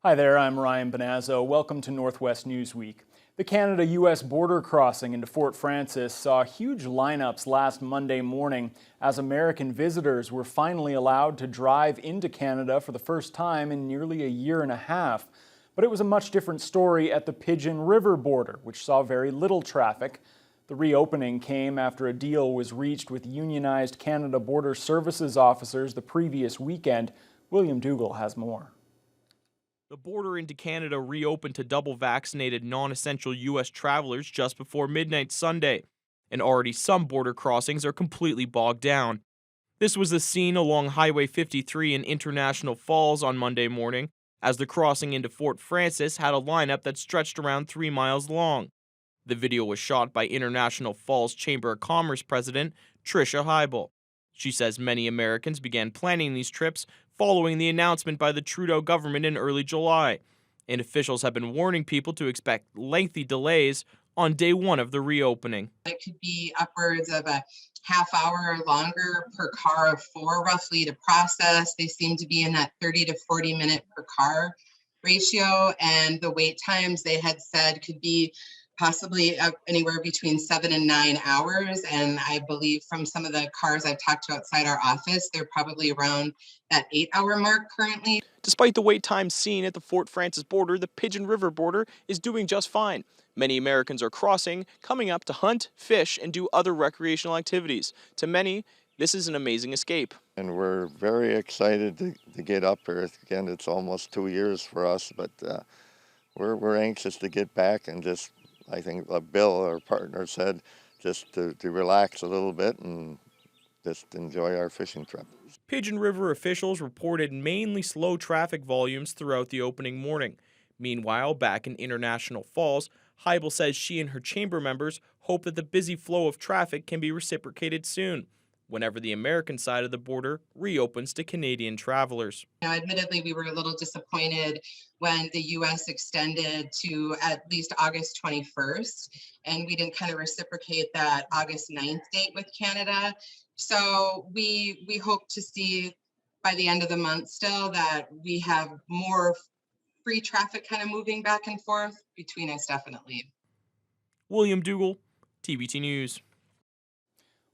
Hi there, I'm Ryan Bonazzo. Welcome to Northwest Newsweek. The Canada-U.S. border crossing into Fort Frances saw huge lineups last Monday morning as American visitors were finally allowed to drive into Canada for the first time in nearly a year and a half. But it was a much different story at the Pigeon River border, which saw very little traffic. The reopening came after a deal was reached with unionized Canada Border Services officers the previous weekend. William Dougal has more. The border into Canada reopened to double-vaccinated non-essential U.S. travelers just before midnight Sunday, and already some border crossings are completely bogged down. This was the scene along Highway 53 in International Falls on Monday morning, as the crossing into Fort Frances had a lineup that stretched around 3 miles long. The video was shot by International Falls Chamber of Commerce President Tricia Heibel. She says many Americans began planning these trips following the announcement by the Trudeau government in early July, and officials have been warning people to expect lengthy delays on day one of the reopening. It could be upwards of a half hour or longer per car of 4 roughly to process. They seem to be in that 30 to 40 minute per car ratio, and the wait times they had said could be possibly anywhere between 7 and 9 hours. And I believe from some of the cars I've talked to outside our office, they're probably around that 8-hour mark currently. Despite the wait times seen at the Fort Frances border, the Pigeon River border is doing just fine. Many Americans are crossing, coming up to hunt, fish, and do other recreational activities. To many, this is an amazing escape. And we're very excited to get up here. Again, it's almost 2 years for us, but we're anxious to get back and just, I think Bill, our partner, said just to relax a little bit and just enjoy our fishing trip. Pigeon River officials reported mainly slow traffic volumes throughout the opening morning. Meanwhile, back in International Falls, Heibel says she and her chamber members hope that the busy flow of traffic can be reciprocated soon, whenever the American side of the border reopens to Canadian travelers. Now, admittedly, we were a little disappointed when the U.S. extended to at least August 21st, and we didn't kind of reciprocate that August 9th date with Canada. So we hope to see by the end of the month still that we have more free traffic kind of moving back and forth between us, definitely. William Dougal, TVT News.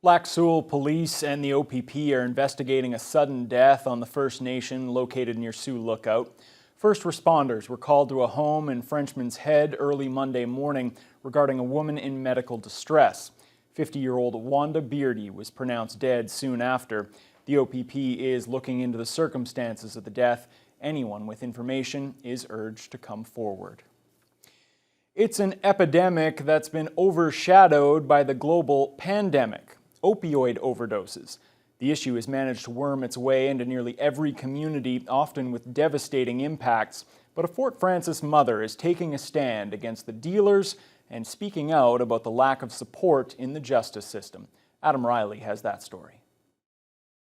Lac Seul Police and the OPP are investigating a sudden death on the First Nation located near Sioux Lookout. First responders were called to a home in Frenchman's Head early Monday morning regarding a woman in medical distress. 50-year-old Wanda Beardy was pronounced dead soon after. The OPP is looking into the circumstances of the death. Anyone with information is urged to come forward. It's an epidemic that's been overshadowed by the global pandemic: opioid overdoses. The issue has managed to worm its way into nearly every community, often with devastating impacts. But a Fort Frances mother is taking a stand against the dealers and speaking out about the lack of support in the justice system. Adam Riley has that story.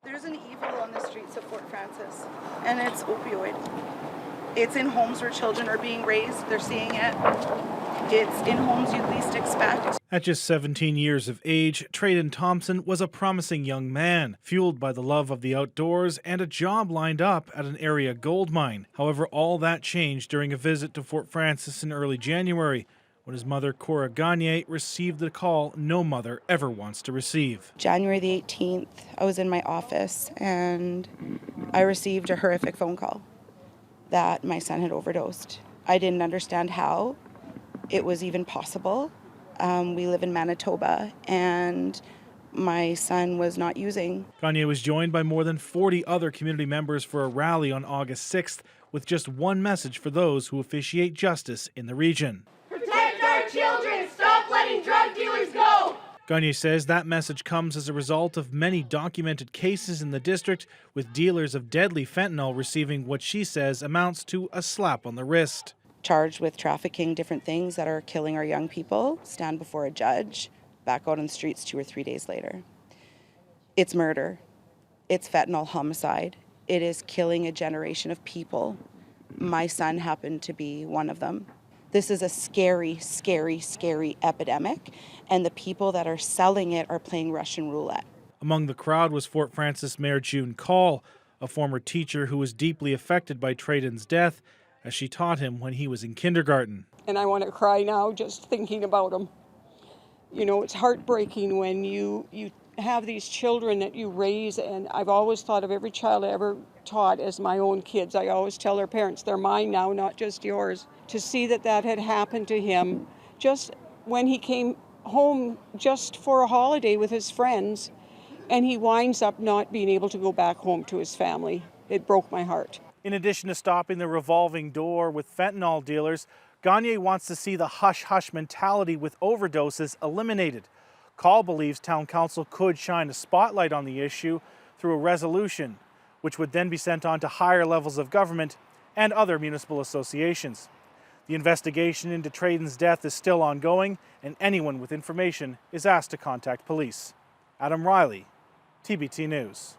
There's an evil on the streets of Fort Frances, and it's opioid. It's in homes where children are being raised. They're seeing it. It's in homes you'd least expect. At just 17 years of age, Trayden Thompson was a promising young man, fueled by the love of the outdoors and a job lined up at an area gold mine. However, all that changed during a visit to Fort Frances in early January, when his mother, Cora Gagne, received the call no mother ever wants to receive. January the 18th, I was in my office and I received a horrific phone call that my son had overdosed. I didn't understand how it was even possible. We live in Manitoba, and my son was not using. Gagne was joined by more than 40 other community members for a rally on August 6th with just one message for those who officiate justice in the region. Protect our children! Stop letting drug dealers go! Gagne says that message comes as a result of many documented cases in the district, with dealers of deadly fentanyl receiving what she says amounts to a slap on the wrist. Charged with trafficking different things that are killing our young people, stand before a judge, back out on the streets 2 or 3 days later. It's murder. It's fentanyl homicide. It is killing a generation of people. My son happened to be one of them. This is a scary, scary, scary epidemic, and the people that are selling it are playing Russian roulette. Among the crowd was Fort Frances Mayor June Call, a former teacher who was deeply affected by Trayden's death as she taught him when he was in kindergarten. And I want to cry now just thinking about him. You know, it's heartbreaking when you have these children that you raise, and I've always thought of every child I ever taught as my own kids. I always tell their parents, they're mine now, not just yours. To see that had happened to him just when he came home just for a holiday with his friends, and he winds up not being able to go back home to his family. It broke my heart. In addition to stopping the revolving door with fentanyl dealers, Gagne wants to see the hush-hush mentality with overdoses eliminated. Call believes Town Council could shine a spotlight on the issue through a resolution, which would then be sent on to higher levels of government and other municipal associations. The investigation into Trayden's death is still ongoing, and anyone with information is asked to contact police. Adam Riley, TBT News.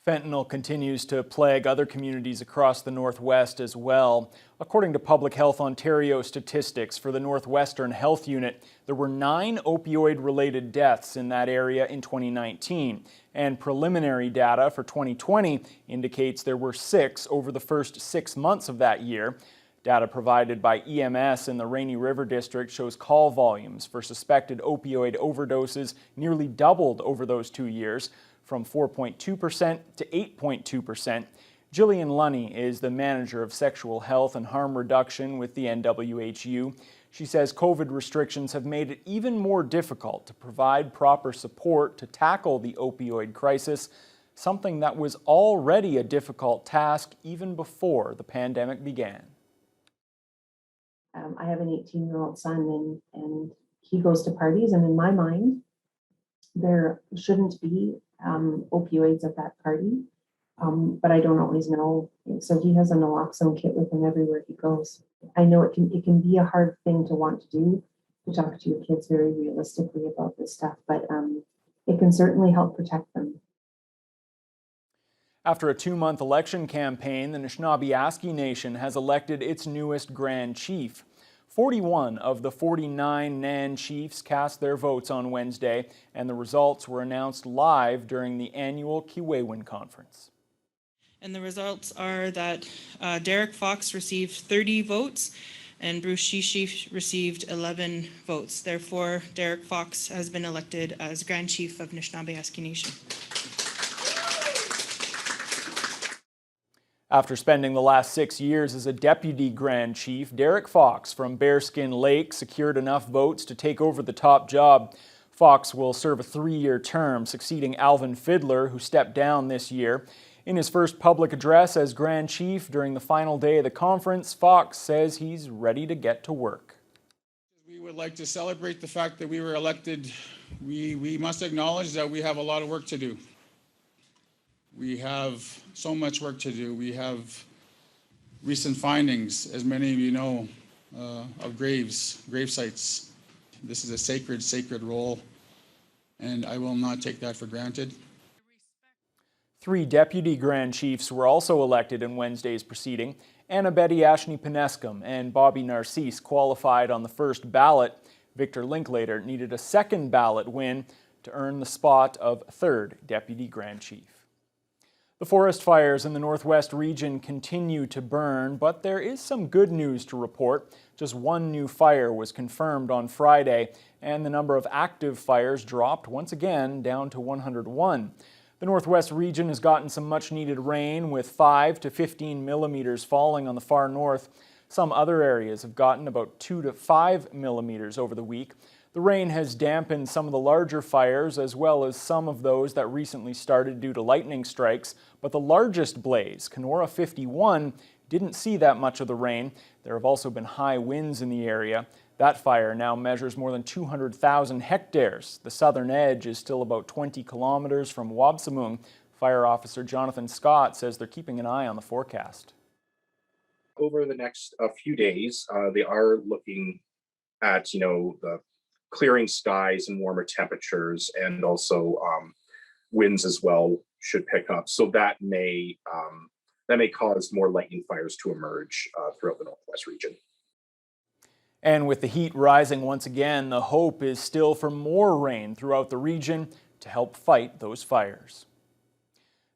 Fentanyl continues to plague other communities across the Northwest as well. According to Public Health Ontario statistics for the Northwestern Health Unit, there were 9 opioid-related deaths in that area in 2019, and preliminary data for 2020 indicates there were 6 over the first 6 months of that year. Data provided by EMS in the Rainy River District shows call volumes for suspected opioid overdoses nearly doubled over those 2 years, from 4.2% to 8.2%. Jillian Lunny is the manager of sexual health and harm reduction with the NWHU. She says COVID restrictions have made it even more difficult to provide proper support to tackle the opioid crisis, something that was already a difficult task even before the pandemic began. I have an 18-year-old son, and he goes to parties, and in my mind, there shouldn't be opioids at that party, but I don't always know. So he has a naloxone kit with him everywhere he goes. I know it can be a hard thing to want to do, to talk to your kids very realistically about this stuff, but it can certainly help protect them. After a 2-month election campaign, the Anishinaabe Nation has elected its newest Grand Chief. 41 of the 49 Nan chiefs cast their votes on Wednesday, and the results were announced live during the annual Kiwewin Conference. And the results are that Derek Fox received 30 votes and Bruce Shishi received 11 votes. Therefore, Derek Fox has been elected as Grand Chief of Anishinaabe Nation. After spending the last 6 years as a deputy Grand Chief, Derek Fox from Bearskin Lake secured enough votes to take over the top job. Fox will serve a 3-year term, succeeding Alvin Fiddler, who stepped down this year. In his first public address as Grand Chief during the final day of the conference, Fox says he's ready to get to work. We would like to celebrate the fact that we were elected. We must acknowledge that we have a lot of work to do. We have so much work to do. We have recent findings, as many of you know, of grave sites. This is a sacred role, and I will not take that for granted. 3 deputy Grand Chiefs were also elected in Wednesday's proceeding. Anna Betty Ashney-Penescum and Bobby Narcisse qualified on the first ballot. Victor Linklater needed a second ballot win to earn the spot of 3rd deputy Grand Chief. The forest fires in the Northwest region continue to burn, but there is some good news to report. Just 1 new fire was confirmed on Friday, and the number of active fires dropped once again down to 101. The Northwest region has gotten some much-needed rain, with 5 to 15 millimeters falling on the far north. Some other areas have gotten about 2 to 5 millimeters over the week. The rain has dampened some of the larger fires, as well as some of those that recently started due to lightning strikes. But the largest blaze, Kenora 51, didn't see that much of the rain. There have also been high winds in the area. That fire now measures more than 200,000 hectares. The southern edge is still about 20 kilometers from Wabsamung. Fire Officer Jonathan Scott says they're keeping an eye on the forecast. Over the next few days, they are looking at, the clearing skies and warmer temperatures, and also winds as well should pick up. So that may cause more lightning fires to emerge throughout the Northwest region. And with the heat rising once again, the hope is still for more rain throughout the region to help fight those fires.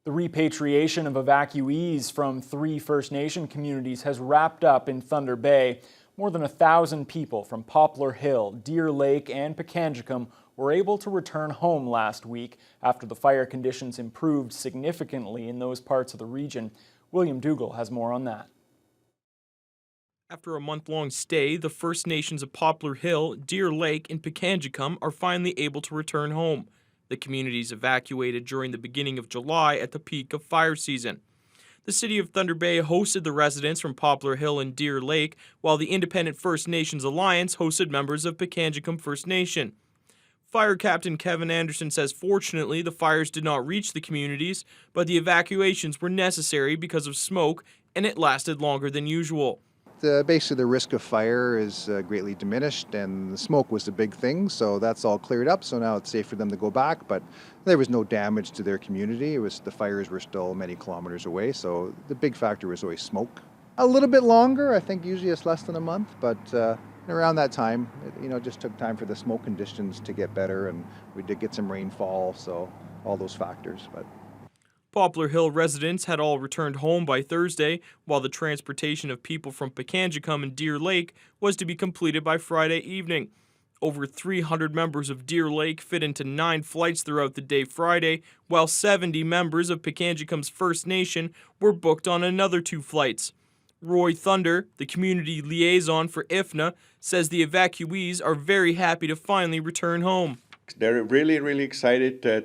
The repatriation of evacuees from 3 First Nation communities has wrapped up in Thunder Bay. More than 1,000 people from Poplar Hill, Deer Lake, and Pikangikum were able to return home last week after the fire conditions improved significantly in those parts of the region. William Dougal has more on that. After a month-long stay, the First Nations of Poplar Hill, Deer Lake, and Pikangikum are finally able to return home. The communities evacuated during the beginning of July at the peak of fire season. The City of Thunder Bay hosted the residents from Poplar Hill and Deer Lake, while the Independent First Nations Alliance hosted members of Pikangikum First Nation. Fire Captain Kevin Anderson says fortunately the fires did not reach the communities, but the evacuations were necessary because of smoke, and it lasted longer than usual. Basically, the risk of fire is greatly diminished, and the smoke was the big thing, so that's all cleared up. So now it's safe for them to go back, but there was no damage to their community. The fires were still many kilometers away, so the big factor was always smoke. A little bit longer, I think usually it's less than a month, but around that time, it just took time for the smoke conditions to get better, and we did get some rainfall, so all those factors. But Poplar Hill residents had all returned home by Thursday, while the transportation of people from Pikangikum and Deer Lake was to be completed by Friday evening. Over 300 members of Deer Lake fit into 9 flights throughout the day Friday, while 70 members of Pikangikum's First Nation were booked on another 2 flights. Roy Thunder, the community liaison for IFNA, says the evacuees are very happy to finally return home. They're really excited to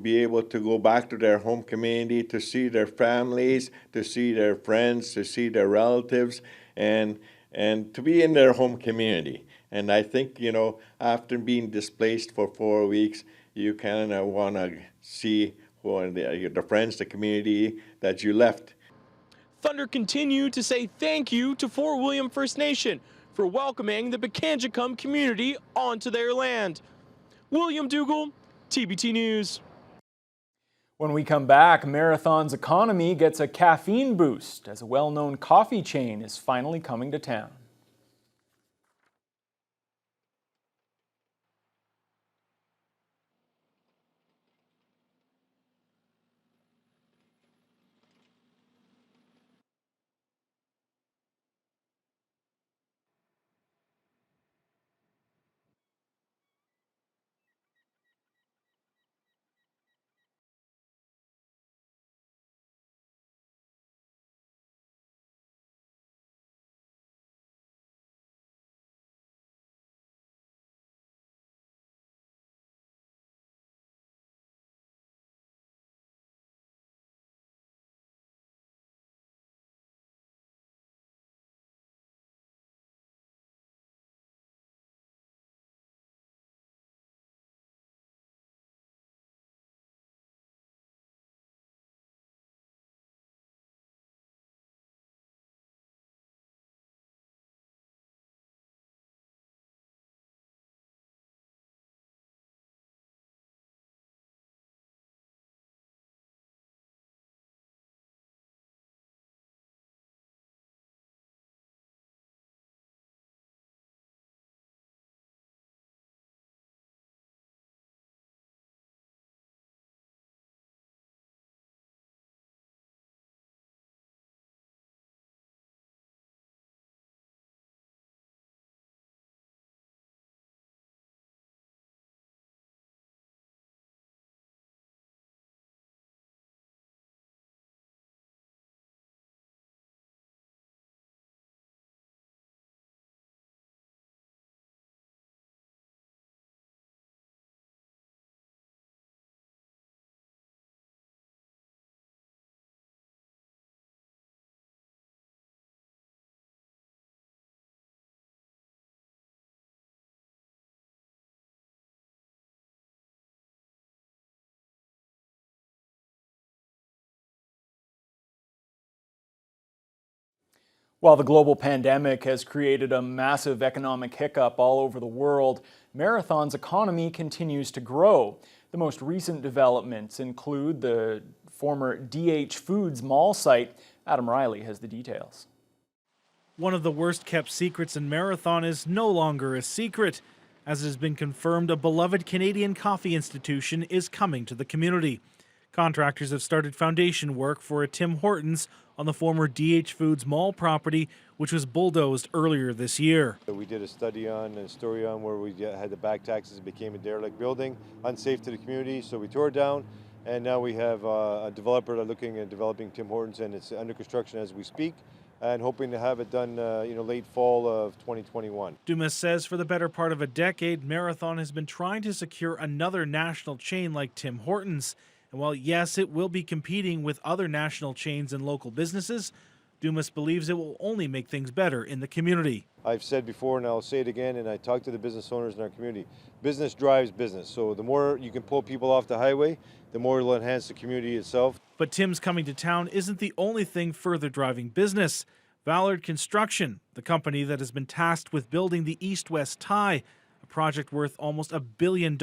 be able to go back to their home community, to see their families, to see their friends, to see their relatives, and to be in their home community. And I think, after being displaced for 4 weeks, you kind of want to see the friends, the community that you left. Thunder continued to say thank you to Fort William First Nation for welcoming the Pikangikum community onto their land. William Dougal, TBT News. When we come back, Marathon's economy gets a caffeine boost as a well-known coffee chain is finally coming to town. While the global pandemic has created a massive economic hiccup all over the world, Marathon's economy continues to grow. The most recent developments include the former DH Foods mall site. Adam Riley has the details. One of the worst kept secrets in Marathon is no longer a secret. As it has been confirmed, a beloved Canadian coffee institution is coming to the community. Contractors have started foundation work for a Tim Hortons on the former DH Foods mall property, which was bulldozed earlier this year. We did a study on and story on where we had the back taxes, it became a derelict building, unsafe to the community, so we tore it down. And now we have a developer looking at developing Tim Hortons, and it's under construction as we speak, and hoping to have it done late fall of 2021. Dumas says for the better part of a decade, Marathon has been trying to secure another national chain like Tim Hortons. And while, yes, it will be competing with other national chains and local businesses, Dumas believes it will only make things better in the community. I've said before, and I'll say it again, and I talk to the business owners in our community. Business drives business. So the more you can pull people off the highway, the more it'll enhance the community itself. But Tim's coming to town isn't the only thing further driving business. Ballard Construction, the company that has been tasked with building the east-west tie, a project worth almost $1 billion,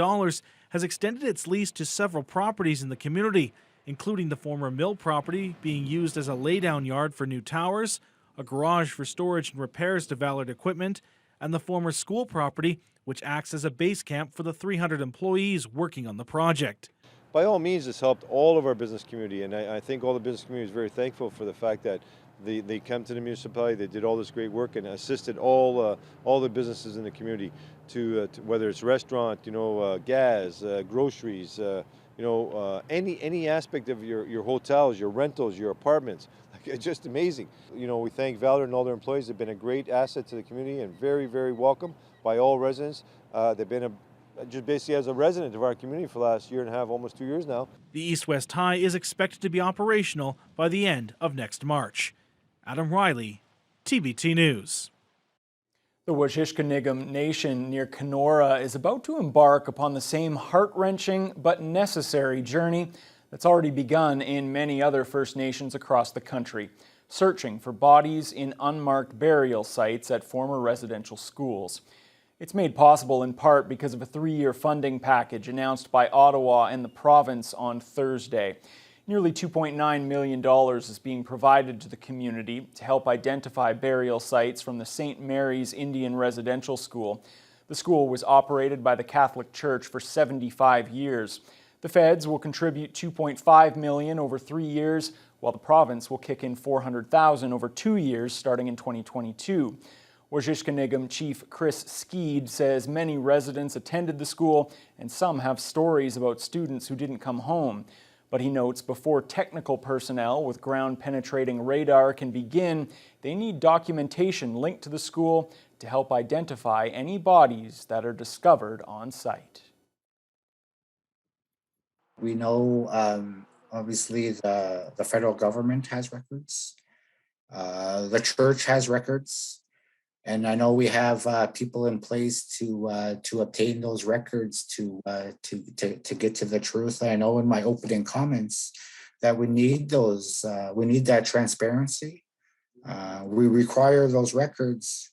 has extended its lease to several properties in the community, including the former mill property being used as a laydown yard for new towers, a garage for storage and repairs to Ballard equipment, and the former school property, which acts as a base camp for the 300 employees working on the project. By all means, it's helped all of our business community, and I think all the business community is very thankful for the fact that they come to the municipality, they did all this great work and assisted all the businesses in the community to whether it's restaurant, gas, groceries, any aspect of your hotels, your rentals, your apartments. It's just amazing. We thank Valor and all their employees. They've been a great asset to the community and very, very welcome by all residents. They've been just basically as a resident of our community for the last year and a half, almost 2 years now. The east-west tie is expected to be operational by the end of next March. Adam Riley, TBT News. The Wajishkaniggum Nation near Kenora is about to embark upon the same heart-wrenching but necessary journey that's already begun in many other First Nations across the country, searching for bodies in unmarked burial sites at former residential schools. It's made possible in part because of a 3-year funding package announced by Ottawa and the province on Thursday. Nearly $2.9 million is being provided to the community to help identify burial sites from the St. Mary's Indian Residential School. The school was operated by the Catholic Church for 75 years. The feds will contribute $2.5 million over 3 years, while the province will kick in $400,000 over 2 years starting in 2022. Wajishkaniggum Chief Chris Skeed says many residents attended the school and some have stories about students who didn't come home. But he notes before technical personnel with ground-penetrating radar can begin, they need documentation linked to the school to help identify any bodies that are discovered on site. We know, obviously, the federal government has records. The church has records. And I know we have people in place to obtain those records to get to the truth. I know in my opening comments that we need those. We need that transparency. We require those records,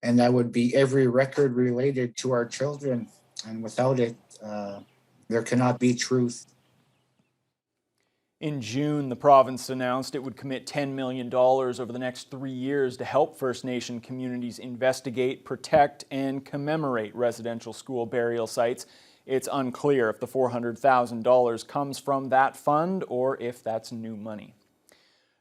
and that would be every record related to our children. And without it, there cannot be truth. In June, the province announced it would commit $10 million over the next 3 years to help First Nation communities investigate, protect, and commemorate residential school burial sites. It's unclear if the $400,000 comes from that fund or if that's new money.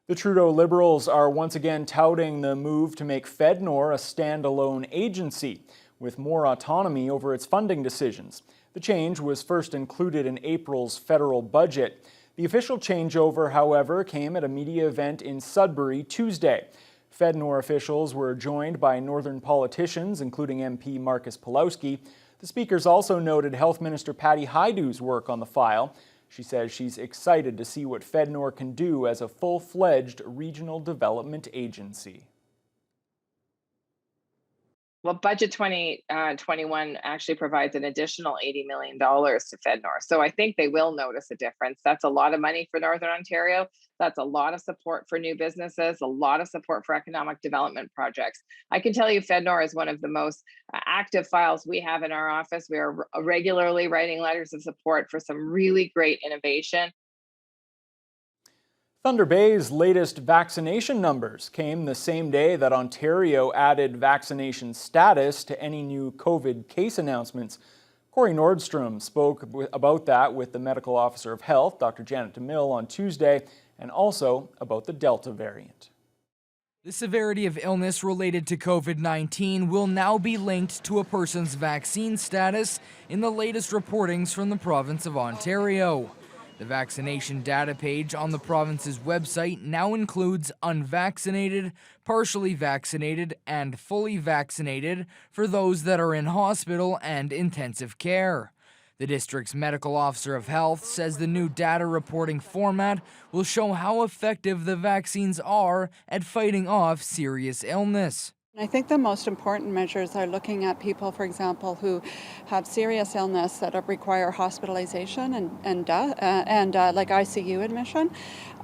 The Trudeau Liberals are once again touting the move to make FedNor a standalone agency with more autonomy over its funding decisions. The change was first included in April's federal budget. The official changeover, however, came at a media event in Sudbury Tuesday. FedNor officials were joined by northern politicians, including MP Marcus Pulowski. The speakers also noted Health Minister Patty Hajdu's work on the file. She says she's excited to see what FedNor can do as a full-fledged regional development agency. Well, Budget 2021 actually provides an additional $80 million to FedNor. So I think they will notice a difference. That's a lot of money for Northern Ontario. That's a lot of support for new businesses, a lot of support for economic development projects. I can tell you FedNor is one of the most active files we have in our office. We are regularly writing letters of support for some really great innovation. Thunder Bay's latest vaccination numbers came the same day that Ontario added vaccination status to any new COVID case announcements. Corey Nordstrom spoke about that with the Medical Officer of Health, Dr. Janet DeMille, on Tuesday, and also about the Delta variant. The severity of illness related to COVID-19 will now be linked to a person's vaccine status in the latest reportings from the province of Ontario. The vaccination data page on the province's website now includes unvaccinated, partially vaccinated, and fully vaccinated for those that are in hospital and intensive care. The district's medical officer of health says the new data reporting format will show how effective the vaccines are at fighting off serious illness. I think the most important measures are looking at people, for example, who have serious illness that require hospitalization and like ICU admission,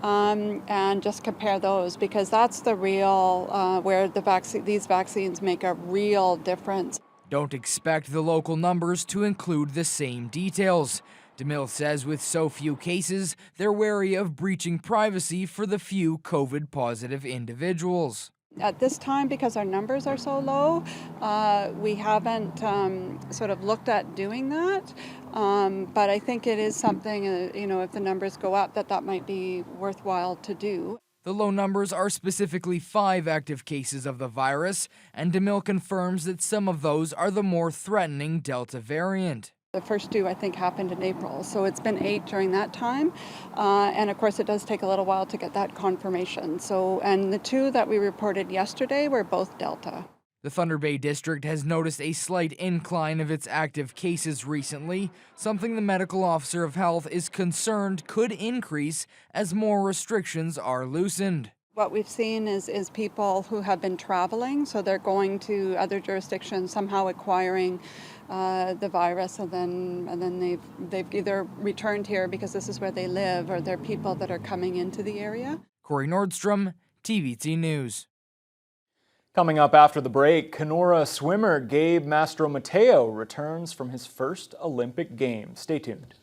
and just compare those, because that's the real where these vaccines make a real difference. Don't expect the local numbers to include the same details. DeMille says with so few cases, they're wary of breaching privacy for the few COVID-positive individuals. At this time, because our numbers are so low, we haven't sort of looked at doing that. But I think it is something, if the numbers go up, that might be worthwhile to do. The low numbers are specifically 5 active cases of the virus, and DeMille confirms that some of those are the more threatening Delta variant. The first 2, I think, happened in April, so it's been 8 during that time. And of course, it does take a little while to get that confirmation. And the 2 that we reported yesterday were both Delta. The Thunder Bay District has noticed a slight incline of its active cases recently, something the medical officer of health is concerned could increase as more restrictions are loosened. What we've seen is people who have been traveling, so they're going to other jurisdictions, somehow acquiring the virus, and then they've either returned here because this is where they live, or they're people that are coming into the area. Corey Nordstrom, TVT News. Coming up after the break, Kenora swimmer Gabe Mastromateo returns from his first Olympic Games. Stay tuned.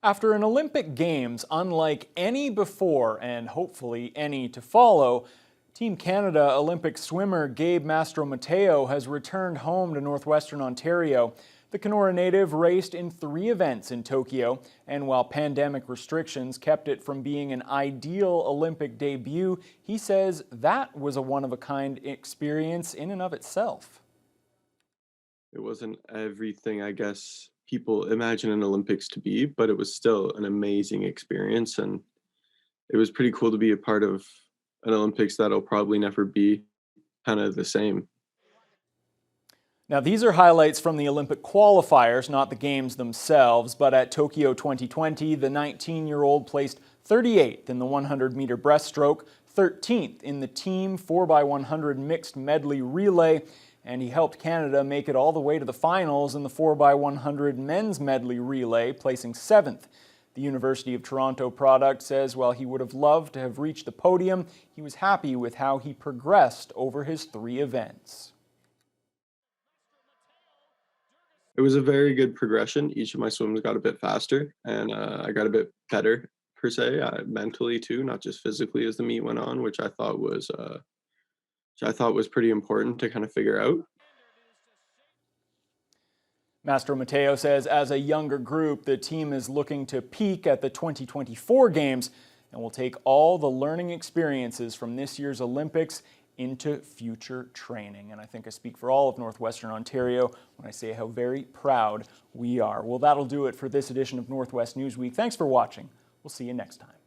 After an Olympic Games unlike any before and hopefully any to follow, Team Canada Olympic swimmer Gabe Mastromateo has returned home to northwestern Ontario. The Kenora native raced in 3 events in Tokyo, and while pandemic restrictions kept it from being an ideal Olympic debut, he says that was a one-of-a-kind experience in and of itself. It wasn't everything, I guess, people imagine an Olympics to be, but it was still an amazing experience. And it was pretty cool to be a part of an Olympics that'll probably never be kind of the same. Now, these are highlights from the Olympic qualifiers, not the games themselves, but at Tokyo 2020, the 19-year-old placed 38th in the 100-meter breaststroke, 13th in the team 4x100 mixed medley relay, and he helped Canada make it all the way to the finals in the 4x100 men's medley relay, placing 7th. The University of Toronto product says while he would have loved to have reached the podium, he was happy with how he progressed over his 3 events. It was a very good progression. Each of my swims got a bit faster, and I got a bit better per se, mentally too, not just physically as the meet went on, which I thought was pretty important to kind of figure out. Mastro Mateo says as a younger group, the team is looking to peak at the 2024 games and will take all the learning experiences from this year's Olympics into future training. And I think I speak for all of Northwestern Ontario when I say how very proud we are. Well, that'll do it for this edition of Northwest Newsweek. Thanks for watching. We'll see you next time.